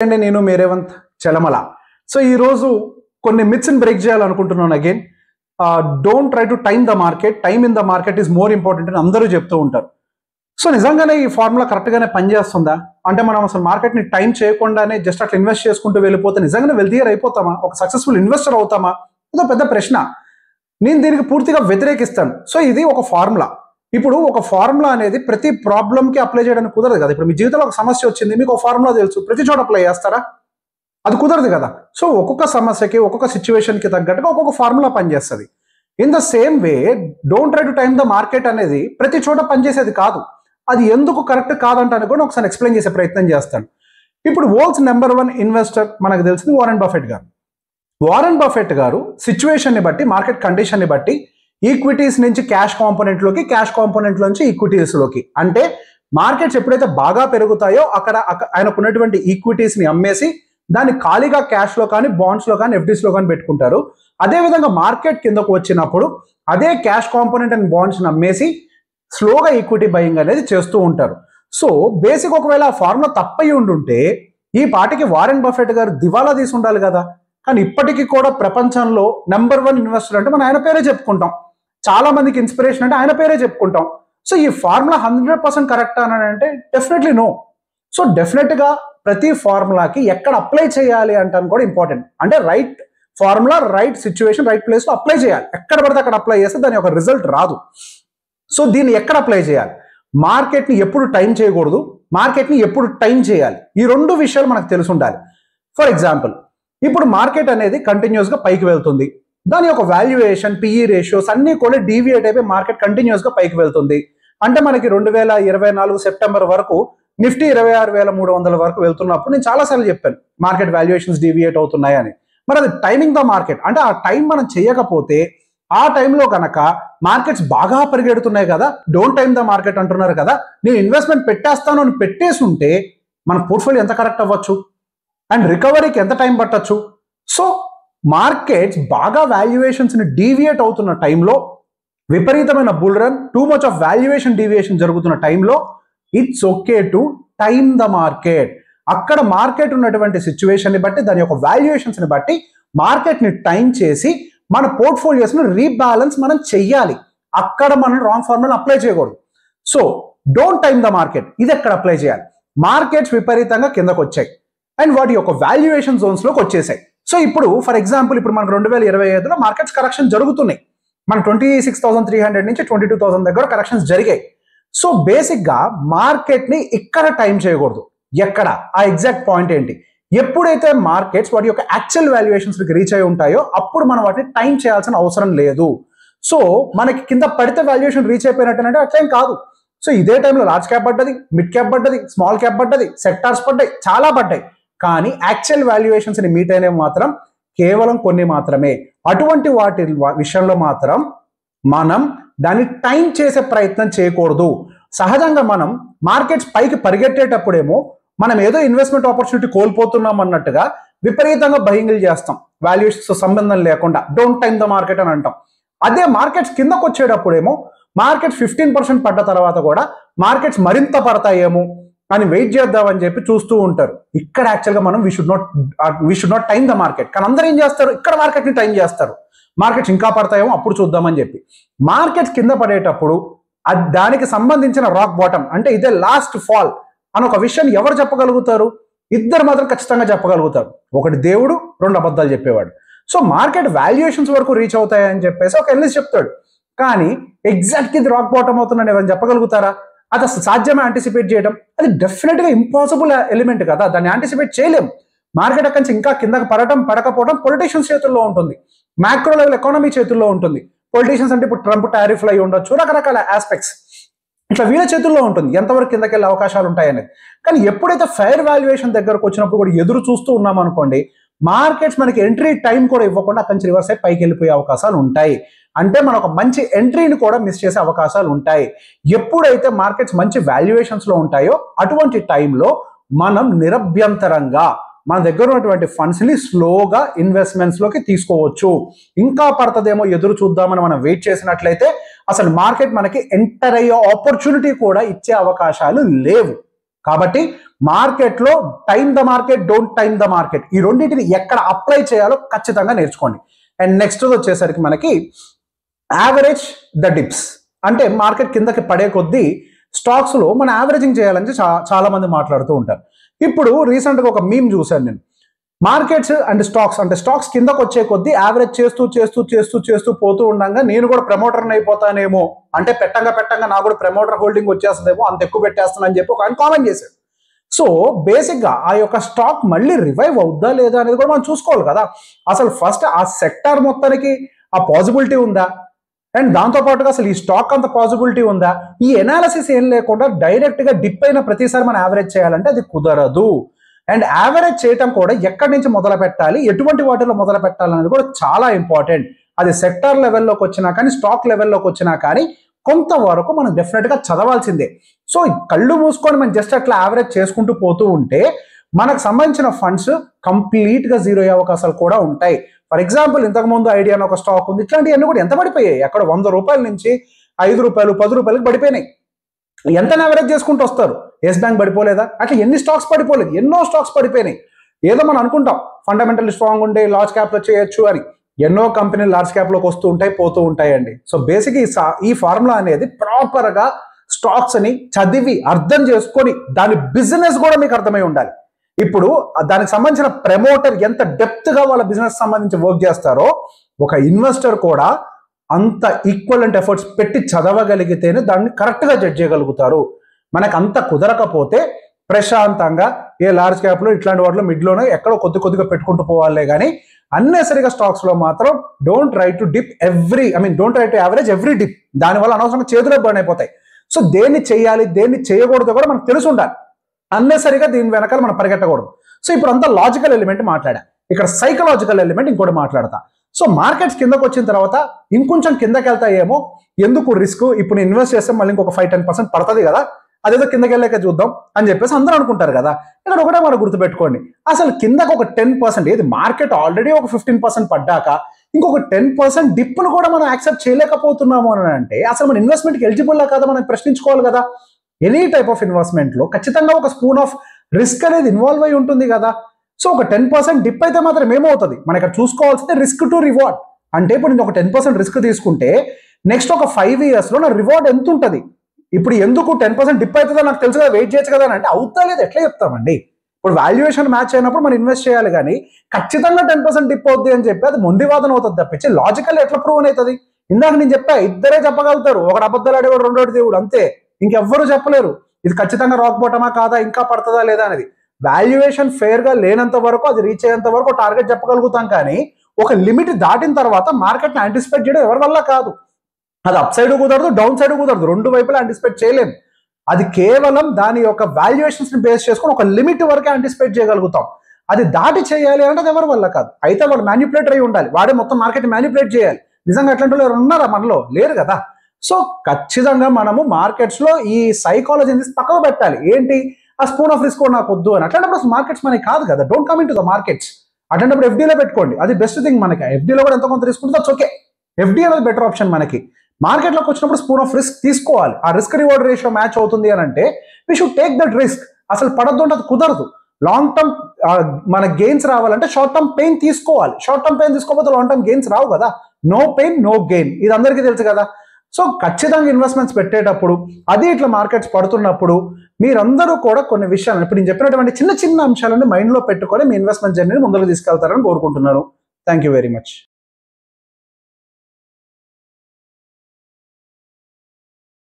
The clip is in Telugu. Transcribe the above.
అండి నేను మీ రేవంత్ చలమల. సో ఈ రోజు కొన్ని మిత్స్ ని బ్రేక్ చేయాలనుకుంటున్నాను. Again don't try to time the market, time in the market is more important అని అందరూ చెప్తూ ఉంటారు. సో నిజంగానే ఈ ఫార్ములా కరెక్ట్ గానే పనిచేస్తుందా? అంటే మనం అసలు మార్కెట్ ని టైం చేయకుండానే జస్ట్ అట్లా ఇన్వెస్ట్ చేసుకుంటూ వెళ్ళిపోతే నిజంగానే వెల్తీయర్ అయిపోతామా, ఒక సక్సెస్ఫుల్ ఇన్వెస్టర్ అవుతామా? ఇదో పెద్ద ప్రశ్న. నేను దీనికి పూర్తిగా వ్యతిరేకిస్తాను. సో ఇది ఒక ఫార్ములా. ఇప్పుడు ఒక ఫార్ములా అనేది ప్రతి ప్రాబ్లంకి అప్లై చేయడానికి కుదరదు కదా. ఇప్పుడు మీ జీవితంలో ఒక సమస్య వచ్చింది, మీకు ఒక ఫార్ములా తెలుసు, ప్రతి చోట అప్లై చేస్తారా? అది కుదరదు కదా. సో ఒక్కొక్క సమస్యకి ఒక్కొక్క సిచ్యువేషన్కి తగ్గట్టుగా ఒక్కొక్క ఫార్ములా పనిచేస్తుంది. In the same way don't try to time the market అనేది ప్రతి చోట పనిచేసేది కాదు. అది ఎందుకు కరెక్ట్ కాదంటాను కూడా ఒకసారి ఎక్స్ప్లెయిన్ చేసే ప్రయత్నం చేస్తాను. ఇప్పుడు వరల్డ్స్ నెంబర్ 1 ఇన్వెస్టర్ మనకు తెలిసింది వారెన్ బఫెట్ గారు. వారెన్ బఫెట్ గారు సిచ్యువేషన్ని బట్టి, మార్కెట్ కండిషన్ని బట్టి ఈక్విటీస్ నుంచి క్యాష్ కాంపోనెంట్లోకి, క్యాష్ కాంపోనెంట్ నుంచి ఈక్విటీస్లోకి, అంటే మార్కెట్స్ ఎప్పుడైతే బాగా పెరుగుతాయో అక్కడ ఆయనకున్నటువంటి ఈక్విటీస్ని అమ్మేసి దాన్ని ఖాళీగా క్యాష్లో కానీ, బాండ్స్లో కానీ, ఎఫ్డీస్లో కానీ పెట్టుకుంటారు. అదేవిధంగా మార్కెట్ కిందకు వచ్చినప్పుడు అదే క్యాష్ కాంపోనెంట్ అండ్ బాండ్స్ని అమ్మేసి స్లోగా ఈక్విటీ బయింగ్ అనేది చేస్తూ ఉంటారు. సో బేసిక్ ఒకవేళ ఆ ఫార్ములా తప్పయి ఉండుంటే ఈ పాటికి వారెన్ బఫెట్ గారు దివాలా తీసి ఉండాలి కదా. కానీ ఇప్పటికీ కూడా ప్రపంచంలో నెంబర్ 1 ఇన్వెస్టర్ అంటే మనం ఆయన పేరే చెప్పుకుంటాం. చాలా మందికి ఇన్స్పిరేషన్ అంటే ఆయన పేరే చెప్పుకుంటాం. సో ఈ ఫార్ములా 100% కరెక్ట్ అని అంటే డెఫినెట్లీ నో. సో డెఫినెట్గా ప్రతి ఫార్ములాకి ఎక్కడ అప్లై చేయాలి అంటాను కూడా ఇంపార్టెంట్. అంటే right formula, right situation, right ప్లేస్లో అప్లై చేయాలి. ఎక్కడ పడితే అక్కడ అప్లై చేస్తే దాని ఒక రిజల్ట్ రాదు. సో దీన్ని ఎక్కడ అప్లై చేయాలి? మార్కెట్ని ఎప్పుడు టైం చేయకూడదు, మార్కెట్ని ఎప్పుడు టైం చేయాలి, ఈ రెండు విషయాలు మనకు తెలిసి ఉండాలి. ఫర్ ఎగ్జాంపుల్, ఇప్పుడు మార్కెట్ అనేది కంటిన్యూస్గా పైకి వెళ్తుంది. దాని యొక్క వాల్యుయేషన్, పిఈ రేషియోస్ అన్నీ కూడా డీవియేట్ అయిపోయి మార్కెట్ కంటిన్యూస్గా పైకి వెళ్తుంది. అంటే మనకి 2024 సెప్టెంబర్ వరకు నిఫ్టీ 26,300 వరకు వెళ్తున్నప్పుడు నేను చాలాసార్లు చెప్పాను మార్కెట్ వాల్యుయేషన్స్ డీవియేట్ అవుతున్నాయి అని. మరి అది టైమింగ్ ద మార్కెట్. అంటే ఆ టైం మనం చేయకపోతే ఆ టైంలో కనుక మార్కెట్స్ బాగా పరిగెడుతున్నాయి కదా, డోంట్ టైమ్ ద మార్కెట్ అంటున్నారు కదా, నేను ఇన్వెస్ట్మెంట్ పెట్టేస్తాను అని పెట్టేసి ఉంటే మన పోర్ట్ఫోలియో ఎంత కరెక్ట్ అవ్వచ్చు అండ్ రికవరీకి ఎంత టైం పట్టచ్చు? సో మార్కెట్స్ బాగా వాల్యుయేషన్స్ని డీవియేట్ అవుతున్న టైంలో, విపరీతమైన bull run, too much of valuation deviation జరుగుతున్న టైంలో it's okay to time the market. అక్కడ మార్కెట్ ఉన్నటువంటి సిచ్యువేషన్ని బట్టి, దాని యొక్క వాల్యుయేషన్స్ని బట్టి మార్కెట్ని టైం చేసి మన పోర్ట్ఫోలియోస్ని రీబ్యాలెన్స్ మనం చెయ్యాలి. అక్కడ మనం రాంగ్ ఫార్ములా అప్లై చేయకూడదు. So don't time the market ఇది ఎక్కడ అప్లై చేయాలి? మార్కెట్స్ విపరీతంగా కిందకు వచ్చాయి అండ్ వాటి యొక్క వాల్యుయేషన్ జోన్స్లోకి వచ్చేసాయి. సో ఇప్పుడు ఫర్ ఎగ్జాంపుల్, ఇప్పుడు మనకు 2025లో మార్కెట్స్ కరెక్షన్ జరుగుతున్నాయి. మన 26,300 నుంచి 22,000 దగ్గర కరెక్షన్స్ జరిగాయి. సో బేసిక్గా మార్కెట్ని ఇక్కడ టైం చేయకూడదు. ఎక్కడ? ఆ ఎగ్జాక్ట్ పాయింట్ ఏంటి? ఎప్పుడైతే మార్కెట్స్ వాటి యొక్క యాక్చువల్ వాల్యుయేషన్స్కి రీచ్ అయి ఉంటాయో అప్పుడు మనం వాటిని టైం చేయాల్సిన అవసరం లేదు. సో మనకి కింద పడితే వాల్యుయేషన్ రీచ్ అయిపోయినట్టు అట్లేం కాదు. సో ఇదే టైంలో లార్జ్ క్యాప్ పడ్డది, మిడ్ క్యాప్ పడ్డది, స్మాల్ క్యాప్ పడ్డది, సెక్టార్స్ పడ్డాయి, చాలా పడ్డాయి. కానీ యాక్చువల్ వాల్యుయేషన్స్ని మీట్ అయినవి మాత్రం కేవలం కొన్ని మాత్రమే. అటువంటి వాటి విషయంలో మాత్రం మనం దాన్ని టైం చేసే ప్రయత్నం చేయకూడదు. సహజంగా మనం మార్కెట్స్ పైకి పరిగెట్టేటప్పుడేమో మనం ఏదో ఇన్వెస్ట్మెంట్ ఆపర్చునిటీ కోల్పోతున్నాం అన్నట్టుగా విపరీతంగా బయింగ్లు చేస్తాం, వాల్యుయేషన్స్ సంబంధం లేకుండా. డోంట్ టైమ్ ద మార్కెట్ అని అంటాం. అదే మార్కెట్స్ కిందకు వచ్చేటప్పుడేమో మార్కెట్స్ 15% పడ్డ తర్వాత కూడా మార్కెట్స్ మరింత పడతాయేమో అని వెయిట్ చేద్దామని చెప్పి చూస్తూ ఉంటారు. ఇక్కడ యాక్చువల్గా మనం we should not time the market. కానీ అందరూ ఏం చేస్తారు? ఇక్కడ మార్కెట్ని టైం చేస్తారు. మార్కెట్స్ ఇంకా పడతాయేమో అప్పుడు చూద్దామని చెప్పి. మార్కెట్స్ కింద పడేటప్పుడు దానికి సంబంధించిన రాక్ బాటమ్ అంటే ఇదే లాస్ట్ ఫాల్ అని ఒక విషయాన్ని ఎవరు చెప్పగలుగుతారు? ఇద్దరు మాత్రం ఖచ్చితంగా చెప్పగలుగుతారు. ఒకటి దేవుడు, 2 అబద్ధాలు చెప్పేవాడు. సో మార్కెట్ వాల్యుయేషన్స్ వరకు రీచ్ అవుతాయని చెప్పేసి ఒక ఎనలిస్ట్ చెప్తాడు. కానీ ఎగ్జాక్ట్ ఇది రాక్ బాటమ్ అవుతుందని ఎవరైనా చెప్పగలుగుతారా? అది అసలు సాధ్యమే యాంటిసిపేట్ చేయడం? అది డెఫినెట్గా ఇంపాసిబుల్ ఎలిమెంట్ కదా, దాన్ని యాంటిసిపేట్ చేయలేం. మార్కెట్ అక్కడి నుంచి ఇంకా కిందకి పడటం పడకపోవడం పొలిటీషియన్స్ చేతుల్లో ఉంటుంది, మ్యాక్రో లెవెల్ ఎకానమీ చేతుల్లో ఉంటుంది. పొలిటీషియన్స్ అంటే ఇప్పుడు ట్రంప్ టారిఫ్లు అయి ఉండొచ్చు, రకరకాల ఆస్పెక్ట్స్ ఇట్లా వీళ్ళ చేతుల్లో ఉంటుంది ఎంతవరకు కిందకి వెళ్ళే అవకాశాలు ఉంటాయనేది. కానీ ఎప్పుడైతే ఫెయిర్ వాల్యుయేషన్ దగ్గరకు వచ్చినప్పుడు కూడా ఎదురు చూస్తూ ఉన్నాం అనుకోండి, మార్కెట్స్ మనకి ఎంట్రీ టైం కూడా ఇవ్వకుండా అక్కడి నుంచి రివర్స్ అయి పైకి వెళ్ళిపోయే అవకాశాలు ఉంటాయి. అంటే మనం ఒక మంచి ఎంట్రీని కూడా మిస్ చేసే అవకాశాలు ఉంటాయి. ఎప్పుడైతే మార్కెట్స్ మంచి వాల్యుయేషన్స్లో ఉంటాయో అటువంటి టైంలో మనం నిరభ్యంతరంగా మన దగ్గర ఉన్నటువంటి ఫండ్స్ని స్లోగా ఇన్వెస్ట్మెంట్స్లోకి తీసుకోవచ్చు. ఇంకా పడుతుందేమో ఎదురు చూద్దామని మనం వెయిట్ చేసినట్లయితే అసలు మార్కెట్ మనకి ఎంటర్ అయ్యే ఆపర్చునిటీ కూడా ఇచ్చే అవకాశాలు లేవు. కాబట్టి మార్కెట్లో time the market, don't time the market, ఈ రెండింటిని ఎక్కడ అప్లై చేయాలో ఖచ్చితంగా నేర్చుకోండి. అండ్ నెక్స్ట్ వచ్చేసరికి మనకి యావరేజ్ ద డిప్స్, అంటే మార్కెట్ కిందకి పడే కొద్దీ స్టాక్స్ లో మనం యావరేజింగ్ చేయాలని చాలా మంది మాట్లాడుతూ ఉంటారు. ఇప్పుడు రీసెంట్ గా ఒక మీమ్ చూశాను నేను. మార్కెట్స్ అండ్ స్టాక్స్, అంటే స్టాక్స్ కిందకు వచ్చే కొద్దీ యావరేజ్ చేస్తూ చేస్తూ చేస్తూ చేస్తూ పోతూ ఉండగా నేను కూడా ప్రమోటర్ని అయిపోతానేమో, అంటే పెట్టంగా నాకు కూడా ప్రమోటర్ హోల్డింగ్ వచ్చేస్తుందేమో, అంత ఎక్కువ పెట్టేస్తానని చెప్పి ఒక ఆయన కామెంట్ చేశాడు. సో బేసిక్ గా ఆ యొక్క స్టాక్ మళ్ళీ రివైవ్ అవుద్దా లేదా అనేది కూడా మనం చూసుకోవాలి కదా. అసలు ఫస్ట్ ఆ సెక్టార్ మొత్తానికి ఆ పాసిబిలిటీ ఉందా, అండ్ దాంతో పాటుగా అసలు ఈ స్టాక్ అంత పాసిబిలిటీ ఉందా, ఈ ఎనాలిసిస్ ఏం లేకుండా డైరెక్ట్ గా డిప్ అయిన ప్రతిసారి మనం యావరేజ్ చేయాలంటే అది కుదరదు. అండ్ యావరేజ్ చేయటం కూడా ఎక్కడి నుంచి మొదలు పెట్టాలి, ఎటువంటి వాటిలో మొదలు పెట్టాలి అనేది కూడా చాలా ఇంపార్టెంట్. అది సెక్టార్ లెవెల్లోకి వచ్చినా కానీ, స్టాక్ లెవెల్లోకి వచ్చినా కానీ కొంతవరకు మనం డెఫినెట్ గా చదవాల్సిందే. సో కళ్ళు మూసుకొని మనం జస్ట్ అట్లా యావరేజ్ చేసుకుంటూ పోతూ ఉంటే మనకు సంబంధించిన ఫండ్స్ కంప్లీట్ గా జీరో అయ్యే అవకాశాలు కూడా ఉంటాయి. ఫర్ ఎగ్జాంపుల్ ఇంతకుముందు ఐడియా అని ఒక స్టాక్ ఉంది, ఇట్లాంటివన్నీ కూడా ఎంత పడిపోయాయి, అక్కడ 100 రూపాయల నుంచి 5 రూపాయలు 10 రూపాయలకు పడిపోయినాయి. ఎంత యావరేజ్ చేసుకుంటూ వస్తారు. ఎస్ బ్యాంక్ పడిపోలేదా, అట్లా ఎన్ని స్టాక్స్ పడిపోలేదు, ఎన్నో స్టాక్స్ పడిపోయినాయి. ఏదో మనం అనుకుంటాం ఫండమెంటల్ స్ట్రాంగ్ ఉండే లార్జ్ క్యాప్ లో చేయొచ్చు అని, ఎన్నో కంపెనీలు లార్జ్ క్యాప్ లోకి వస్తూ ఉంటాయి, పోతూ ఉంటాయండి. సో బేసిక్ ఈ ఫార్ములా అనేది ప్రాపర్ గా స్టాక్స్ ని చదివి అర్థం చేసుకొని దాని బిజినెస్ కూడా మీకు అర్థమై ఉండాలి. ఇప్పుడు దానికి సంబంధించిన ప్రమోటర్ ఎంత డెప్త్ గా వాళ్ళ బిజినెస్ సంబంధించి వర్క్ చేస్తారో ఒక ఇన్వెస్టర్ కూడా అంత ఈక్వలెంట్ ఎఫర్ట్స్ పెట్టి చదవగలిగితేనే దాన్ని కరెక్ట్ గా జడ్జ్ చేయగలుగుతారు. మనకు అంత కుదరకపోతే ప్రశాంతంగా ఏ లార్జ్ క్యాప్ లో ఇట్లాంటి వాటిలో మిడ్లోనే ఎక్కడో కొద్దిగా పెట్టుకుంటూ పోవాలే కానీ అన్నెసరిగా స్టాక్స్ లో మాత్రం don't try to average every dip. దానివల్ల అనవసరంగా చేతులే బర్న్ అయిపోతాయి. సో దేన్ని చేయాలి దేన్ని చేయకూడదు కూడా మనకు తెలిసి ఉండాలి. అన్నెసరిగా దీని వెనకాల మనం పరిగెట్టకూడదు. సో ఇప్పుడు అంతా లాజికల్ ఎలిమెంట్ మాట్లాడా, ఇక్కడ సైకలాజికల్ ఎలిమెంట్ ఇంకోటి మాట్లాడతా. సో మార్కెట్స్ కిందకు వచ్చిన తర్వాత ఇంకొంచెం కిందకి వెళ్తాయేమో, ఎందుకు రిస్క్, ఇప్పుడు ఇన్వెస్ట్ చేస్తే మళ్ళీ ఇంకొక 5-10% పడుతుంది కదా, అదేదో కిందకి వెళ్ళాక చూద్దాం అని చెప్పేసి అందరూ అనుకుంటారు కదా. ఇక్కడ ఒకటే మనం గుర్తుపెట్టుకోండి, అసలు కిందకు ఒక 10%, ఏది మార్కెట్ ఆల్రెడీ ఒక 15% పడ్డాక ఇంకొక 10% డిప్ను కూడా మనం యాక్సెప్ట్ చేయలేకపోతున్నాము అని అంటే అసలు మన ఇన్వెస్ట్మెంట్కి ఎలిజిబుల్ కదా మనం ప్రశ్నించుకోవాలి కదా. ఎనీ టైప్ ఆఫ్ ఇన్వెస్ట్మెంట్ లో ఖచ్చితంగా ఒక స్పూన్ ఆఫ్ రిస్క్ అనేది ఇన్వాల్వ్ అయి ఉంటుంది కదా. సో ఒక 10% డిప్ అయితే మాత్రం ఏమవుతుంది, మనం ఇక్కడ చూసుకోవాల్సిందే రిస్క్ టు రివార్డ్. అంటే ఇప్పుడు నేను ఒక 10% రిస్క్ తీసుకుంటే నెక్స్ట్ ఒక 5 years లో నా రివార్డ్ ఎంత ఉంటుంది. ఇప్పుడు ఎందుకు 10% డిప్ అవుతుందో నాకు తెలుసు కదా, వెయిట్ చేయొచ్చు కదా అని అంటే అవుతా లేదు ఎట్లా చెప్తామండి. ఇప్పుడు వాల్యుయేషన్ మ్యాచ్ అయినప్పుడు మనం ఇన్వెస్ట్ చేయాలి కానీ ఖచ్చితంగా 10% డిప్ అవుద్ది అని చెప్పి అది మొండి వాదన అవుతుంది తప్పించి లాజికల్ ఎట్లా ప్రూవ్ అవుతుంది. ఇందాక నేను చెప్పా, ఇద్దరే చెప్పగలుగుతారు, ఒకడు అబద్ధాలు ఆడేవాడు, రెండోటి దేవుడు, అంతే. ఇంకెవ్వరూ చెప్పలేరు ఇది ఖచ్చితంగా రాక్ బాటమా కాదా, ఇంకా పడుతుందా లేదా అనేది. వాల్యుయేషన్ ఫెయిర్ గా లేనంత వరకు, అది రీచ్ అయ్యేంత వరకు టార్గెట్ చెప్పగలుగుతాం కానీ ఒక లిమిట్ దాటిన తర్వాత మార్కెట్ ని యాంటిసిపేట్ చేయడం ఎవరి వల్ల కాదు. అది అప్ సైడ్ కుదరదు, డౌన్ సైడ్ కుదరదు, రెండు వైపులా యాంటిసిపేట్ చేయలేము. అది కేవలం దాని యొక్క వాల్యుయేషన్స్ ని బేస్ చేసుకొని ఒక లిమిట్ వరకే యాంటిసిపేట్ చేయగలుగుతాం. అది దాటి చేయాలి అంటే అది ఎవరి వల్ల కాదు. అయితే వాడు మ్యానిపులేటర్ అయి ఉండాలి, వాడే మొత్తం మార్కెట్ మ్యానిపులేట్ చేయాలి. నిజంగా అట్లాంటి వాళ్ళు ఉన్నారా మనలో? లేరు కదా. సో ఖచ్చితంగా మనము మార్కెట్స్ లో ఈ సైకాలజీని పక్కకు పెట్టాలి. ఏంటి, ఆ స్పూన్ ఆఫ్ రిస్క్ నాకు వద్దు అని. అట్లాంటప్పుడు మార్కెట్స్ మనకి కాదు కదా. Don't come in to the markets. అట్లాంటప్పుడు ఎఫ్డీలో పెట్టుకోండి, అది బెస్ట్ థింగ్ మనకి. ఎఫ్డీలో కూడా ఎంతో కొంత రిస్క్ ఉంటుంది, దట్స్ ఓకే. ఎఫ్డీ అనేది బెటర్ ఆప్షన్ మనకి. మార్కెట్లోకి వచ్చినప్పుడు స్పూన్ ఆఫ్ రిస్క్ తీసుకోవాలి. ఆ రిస్క్ రివార్డ్ రేషియో మ్యాచ్ అవుతుంది అని అంటే we should take that risk. అసలు పడద్దు అంటే అది కుదరదు. లాంగ్ టర్మ్ మన గెయిన్స్ రావాలంటే షార్ట్ టర్మ్ పెయిన్ తీసుకోవాలి. షార్ట్ టర్మ్ పెయిన్ తీసుకోకపోతే లాంగ్ టర్మ్ గెయిన్స్ రావు కదా. నో పెయిన్ నో గెయిన్, ఇది అందరికీ తెలుసు కదా. సో ఖచ్చితంగా ఇన్వెస్ట్మెంట్స్ పెట్టేటప్పుడు, అది ఇట్లా మార్కెట్స్ పడుతున్నప్పుడు మీరందరూ కూడా కొన్ని విషయాలు ఇప్పుడు నేను చెప్పినటువంటి చిన్న చిన్న అంశాలను మైండ్లో పెట్టుకొని మీ ఇన్వెస్ట్మెంట్ జర్నీని ముందుకు తీసుకెళ్తారని కోరుకుంటున్నాను. Thank you very much.